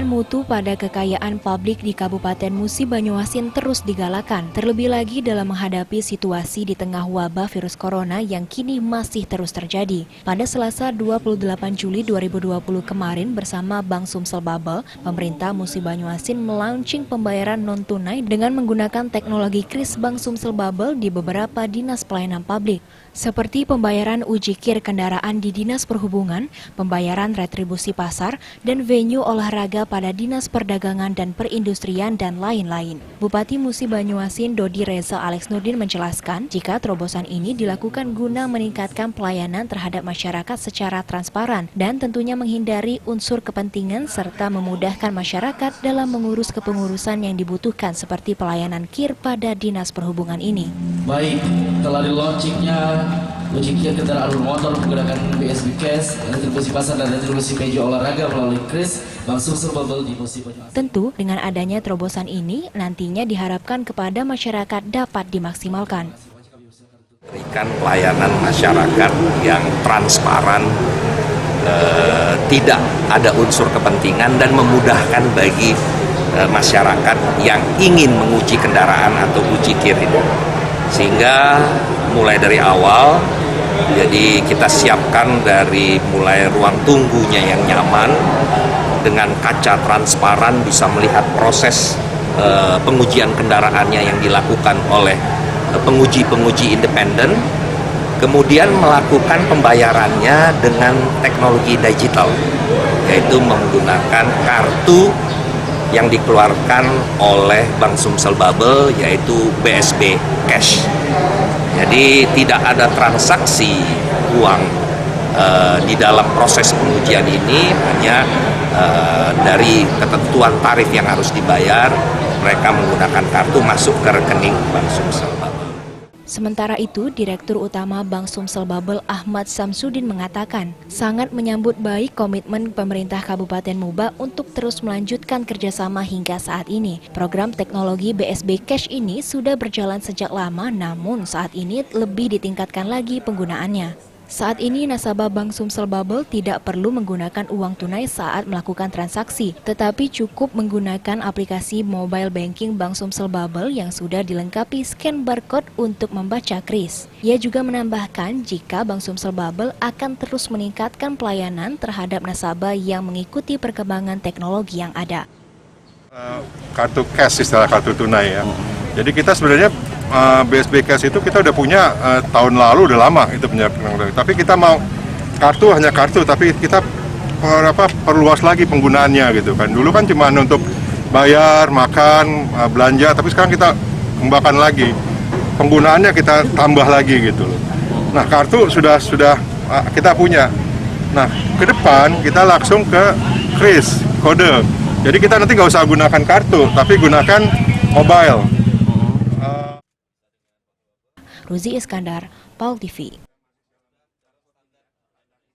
Penilaian mutu pada kekayaan publik di Kabupaten Musi Banyuasin terus digalakan, terlebih lagi dalam menghadapi situasi di tengah wabah virus corona yang kini masih terus terjadi. Pada Selasa 28 Juli 2020 kemarin bersama Bank Sumsel Bubble, pemerintah Musi Banyuasin melaunching pembayaran non-tunai dengan menggunakan teknologi kris Bank Sumsel Bubble di beberapa dinas pelayanan publik, seperti pembayaran uji kir kendaraan di Dinas Perhubungan, pembayaran retribusi pasar, dan venue olahraga pada Dinas Perdagangan dan Perindustrian dan lain-lain. Bupati Musi Banyuasin Dodi Reza Alex Nurdin menjelaskan jika terobosan ini dilakukan guna meningkatkan pelayanan terhadap masyarakat secara transparan dan tentunya menghindari unsur kepentingan serta memudahkan masyarakat dalam mengurus kepengurusan yang dibutuhkan seperti pelayanan kir pada Dinas Perhubungan ini. Baik, telah di-launchingnya uji kir kendaraan bermotor menggunakan BSB Cash, retribusi pasar dan retribusi meja olahraga melalui kris Bank Sumsel Bubble di Musi Banyuasin. Tentu dengan adanya terobosan ini nantinya diharapkan kepada masyarakat dapat dimaksimalkan. Berikan pelayanan masyarakat yang transparan, tidak ada unsur kepentingan dan memudahkan bagi masyarakat yang ingin menguji kendaraan atau uji kir itu. Sehingga mulai dari awal, jadi kita siapkan dari mulai ruang tunggunya yang nyaman, dengan kaca transparan bisa melihat proses pengujian kendaraannya yang dilakukan oleh penguji-penguji independen, kemudian melakukan pembayarannya dengan teknologi digital, yaitu menggunakan kartu yang dikeluarkan oleh Bank Sumsel Bubble, yaitu BSB Cash. Jadi tidak ada transaksi uang di dalam proses pengujian ini, hanya dari ketentuan tarif yang harus dibayar, mereka menggunakan kartu masuk ke rekening Bank Sumsel Bubble. Sementara itu, Direktur Utama Bank Sumsel Bubble Ahmad Samsudin mengatakan sangat menyambut baik komitmen pemerintah Kabupaten Muba untuk terus melanjutkan kerjasama hingga saat ini. Program teknologi BSB Cash ini sudah berjalan sejak lama, namun saat ini lebih ditingkatkan lagi penggunaannya. Saat ini nasabah Bank Sumsel Bubble tidak perlu menggunakan uang tunai saat melakukan transaksi, tetapi cukup menggunakan aplikasi mobile banking Bank Sumsel Bubble yang sudah dilengkapi scan barcode untuk membaca kris. Ia juga menambahkan jika Bank Sumsel Bubble akan terus meningkatkan pelayanan terhadap nasabah yang mengikuti perkembangan teknologi yang ada. Kartu cash, istilah kartu tunai ya. Jadi kita sebenarnya BSB Cash itu kita udah punya tahun lalu, udah lama itu punya, tapi kita mau kartu, hanya kartu, tapi kita perluas lagi penggunaannya gitu kan. Dulu kan cuma untuk bayar, makan, belanja, tapi sekarang kita kembangkan lagi penggunaannya, kita tambah lagi gitu loh. Nah, kartu sudah kita punya. Nah, ke depan kita langsung ke kris kode. Jadi kita nanti nggak usah gunakan kartu, tapi gunakan mobile. Ruzi Iskandar, PAL TV.